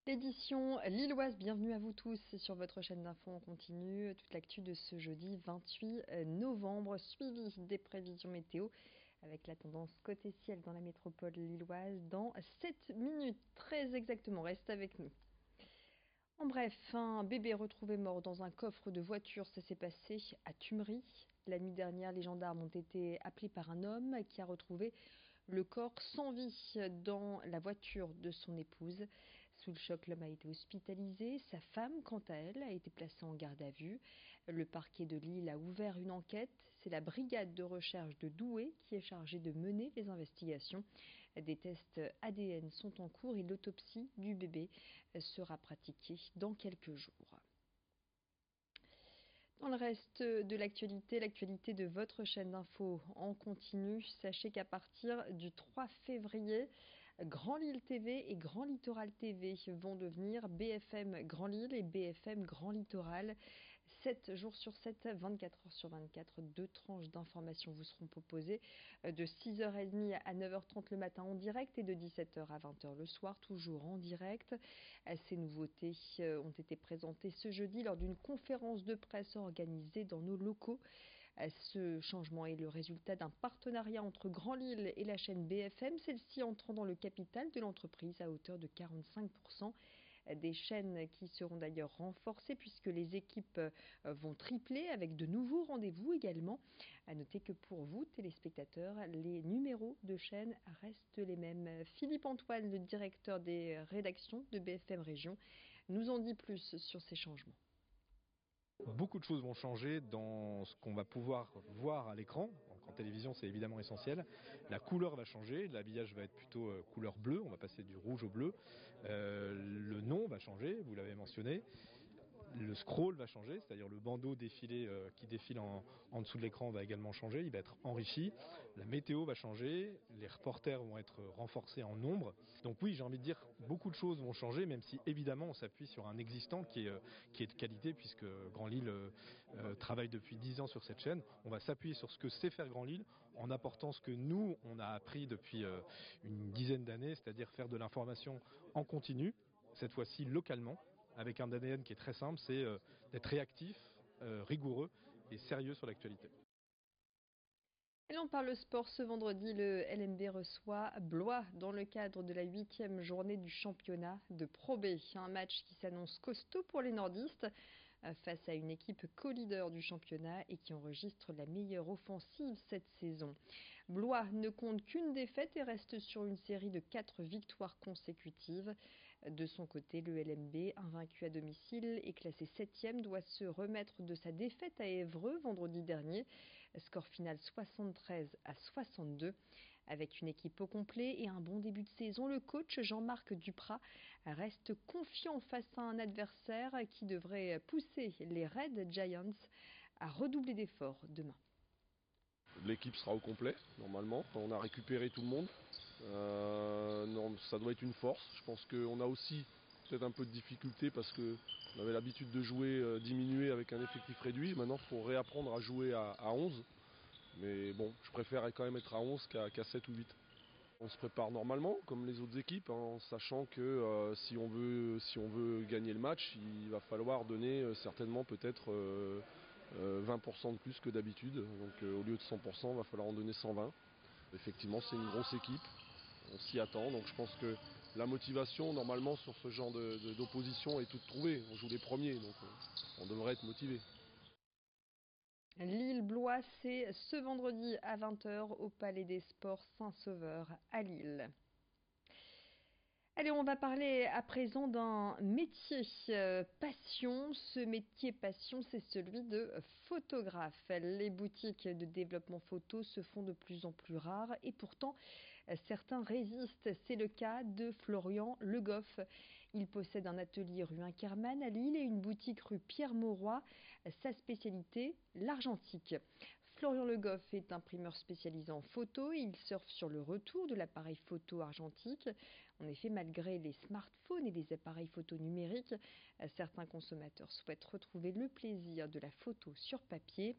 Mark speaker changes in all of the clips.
Speaker 1: L'édition lilloise, bienvenue à vous tous sur votre chaîne d'infos en continu. Toute l'actu de ce jeudi 28 novembre, suivi des prévisions météo avec la tendance côté ciel dans la métropole lilloise dans 7 minutes. Très exactement, reste avec nous. En bref, un bébé retrouvé mort dans un coffre de voiture, ça s'est passé à Tumeries. La nuit dernière, les gendarmes ont été appelés par un homme qui a retrouvé le corps sans vie dans la voiture de son épouse. Sous le choc, l'homme a été hospitalisé. Sa femme, quant à elle, a été placée en garde à vue. Le parquet de Lille a ouvert une enquête. C'est la brigade de recherche de Douai qui est chargée de mener les investigations. Des tests ADN sont en cours et l'autopsie du bébé sera pratiquée dans quelques jours. Dans le reste de l'actualité de votre chaîne d'infos en continu, sachez qu'à partir du 3 février, Grand Lille TV et Grand Littoral TV vont devenir BFM Grand Lille et BFM Grand Littoral. 7 jours sur 7, 24 heures sur 24, deux tranches d'informations vous seront proposées de 6h30 à 9h30 le matin en direct et de 17h à 20h le soir, toujours en direct. Ces nouveautés ont été présentées ce jeudi lors d'une conférence de presse organisée dans nos locaux. Ce changement est le résultat d'un partenariat entre Grand Lille et la chaîne BFM, celle-ci entrant dans le capital de l'entreprise à hauteur de 45%. Des chaînes qui seront d'ailleurs renforcées puisque les équipes vont tripler avec de nouveaux rendez-vous également. À noter que pour vous, téléspectateurs, les numéros de chaînes restent les mêmes. Philippe Antoine, le directeur des rédactions de BFM Région, nous en dit plus sur ces changements.
Speaker 2: Beaucoup de choses vont changer dans ce qu'on va pouvoir voir à l'écran. Donc en télévision, c'est évidemment essentiel. La couleur va changer, l'habillage va être plutôt couleur bleue, on va passer du rouge au bleu. Le nom va changer, vous l'avez mentionné. Le scroll va changer, c'est-à-dire le bandeau défilé qui défile en dessous de l'écran va également changer, il va être enrichi. La météo va changer, les reporters vont être renforcés en nombre. Donc oui, j'ai envie de dire, beaucoup de choses vont changer, même si évidemment on s'appuie sur un existant qui est de qualité, puisque Grand Lille travaille depuis 10 ans sur cette chaîne. On va s'appuyer sur ce que sait faire Grand Lille, en apportant ce que nous, on a appris depuis une dizaine d'années, c'est-à-dire faire de l'information en continu, cette fois-ci localement, avec un ADN qui est très simple, c'est d'être réactif, rigoureux et sérieux sur l'actualité.
Speaker 1: Et l'on parle sport ce vendredi, le LNB reçoit Blois dans le cadre de la 8e journée du championnat de Pro B. Un match qui s'annonce costaud pour les nordistes face à une équipe co-leader du championnat et qui enregistre la meilleure offensive cette saison. Blois ne compte qu'une défaite et reste sur une série de 4 victoires consécutives. De son côté, le LNB, invaincu à domicile et classé 7e, doit se remettre de sa défaite à Évreux vendredi dernier. Score final 73-62. Avec une équipe au complet et un bon début de saison, le coach Jean-Marc Duprat reste confiant face à un adversaire qui devrait pousser les Red Giants à redoubler d'efforts demain.
Speaker 3: L'équipe sera au complet, normalement. On a récupéré tout le monde. Non, ça doit être une force. Je pense qu'on a aussi peut-être un peu de difficulté parce qu'on avait l'habitude de jouer diminué avec un effectif réduit. Maintenant, il faut réapprendre à jouer à 11. Mais bon, je préfère quand même être à 11 qu'à 7 ou 8. On se prépare normalement, comme les autres équipes, en sachant que si on veut gagner le match, il va falloir donner certainement peut-être 20% de plus que d'habitude. Donc au lieu de 100%, il va falloir en donner 120. Effectivement, c'est une grosse équipe, on s'y attend. Donc je pense que la motivation, normalement, sur ce genre d'opposition est toute trouvée. On joue les premiers, donc on devrait être motivé.
Speaker 1: Lille-Blois, c'est ce vendredi à 20h au Palais des Sports Saint-Sauveur à Lille. Allez, on va parler à présent d'un métier passion. Ce métier passion, c'est celui de photographe. Les boutiques de développement photo se font de plus en plus rares et pourtant certains résistent. C'est le cas de Florian Le Goff. Il possède un atelier rue Inkermann à Lille et une boutique rue Pierre-Mauroy. Sa spécialité, l'argentique. Florian Le Goff est imprimeur spécialisé en photo et il surfe sur le retour de l'appareil photo argentique. En effet, malgré les smartphones et les appareils photo numériques, certains consommateurs souhaitent retrouver le plaisir de la photo sur papier.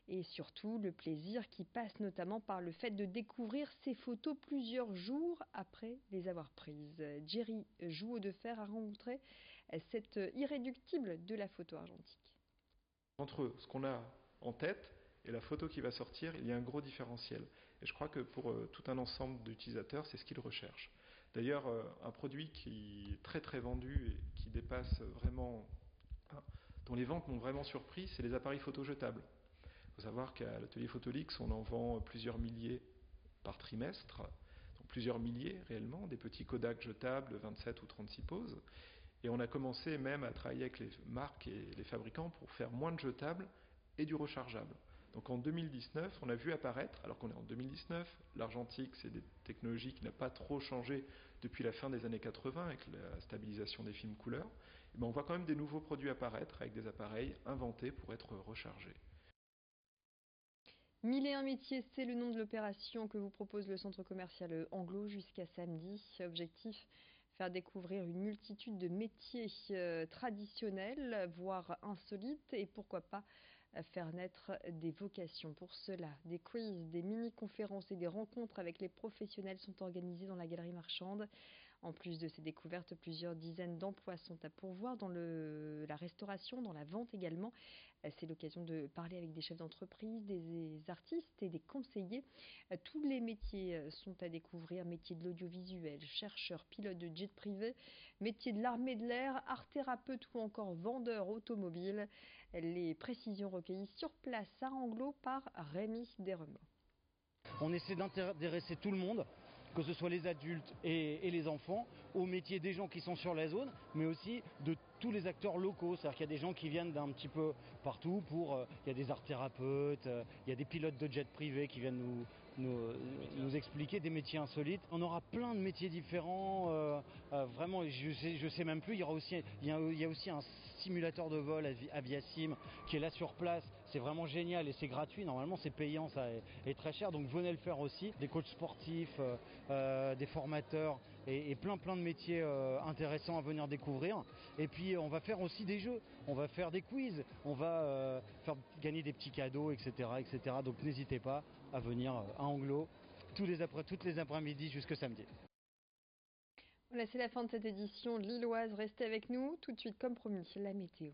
Speaker 1: Et surtout, le plaisir qui passe notamment par le fait de découvrir ces photos plusieurs jours après les avoir prises. Jerry Jouot de Fer a rencontré cette irréductible de la photo argentique.
Speaker 4: Entre ce qu'on a en tête et la photo qui va sortir, il y a un gros différentiel. Et je crois que pour tout un ensemble d'utilisateurs, c'est ce qu'ils recherchent. D'ailleurs, un produit qui est très très vendu et qui dépasse vraiment, dont les ventes m'ont vraiment surpris, c'est les appareils photo jetables. Il faut savoir qu'à l'atelier Photolix, on en vend plusieurs milliers par trimestre, donc plusieurs milliers réellement, des petits Kodak jetables, 27 ou 36 poses. Et on a commencé même à travailler avec les marques et les fabricants pour faire moins de jetables et du rechargeable. Donc en 2019, on a vu apparaître, alors qu'on est en 2019, l'argentique, c'est des technologies qui n'ont pas trop changé depuis la fin des années 80 avec la stabilisation des films couleurs. Mais on voit quand même des nouveaux produits apparaître avec des appareils inventés pour être rechargés.
Speaker 1: 1001 métiers, c'est le nom de l'opération que vous propose le centre commercial Anglo jusqu'à samedi. Objectif, faire découvrir une multitude de métiers traditionnels, voire insolites, et pourquoi pas faire naître des vocations. Pour cela, des quiz, des mini-conférences et des rencontres avec les professionnels sont organisés dans la galerie marchande. En plus de ces découvertes, plusieurs dizaines d'emplois sont à pourvoir dans la restauration, dans la vente également. C'est l'occasion de parler avec des chefs d'entreprise, des artistes et des conseillers. Tous les métiers sont à découvrir. Métier de l'audiovisuel, chercheur, pilote de jet privé, métier de l'armée de l'air, art thérapeute ou encore vendeur automobile. Les précisions recueillies sur place à Anglo par Rémi Desremaux.
Speaker 5: On essaie d'intéresser tout le monde, que ce soit les adultes et les enfants, au métier des gens qui sont sur la zone, mais aussi de tous les acteurs locaux. C'est-à-dire qu'il y a des gens qui viennent d'un petit peu partout il y a des art thérapeutes, il y a des pilotes de jet privés qui viennent nous expliquer des métiers insolites. On aura plein de métiers différents, vraiment, je sais même plus, il y a aussi un simulateur de vol Aviasim qui est là sur place. C'est vraiment génial et c'est gratuit. Normalement, c'est payant, ça est très cher. Donc venez le faire aussi. Des coachs sportifs, des formateurs et plein de métiers intéressants à venir découvrir. Et puis on va faire aussi des jeux. On va faire des quiz. On va faire gagner des petits cadeaux, etc., etc. Donc n'hésitez pas à venir à Anglo toutes les après-midi jusqu'au samedi.
Speaker 1: Voilà, c'est la fin de cette édition lilloise. Restez avec nous. Tout de suite, comme promis, la météo.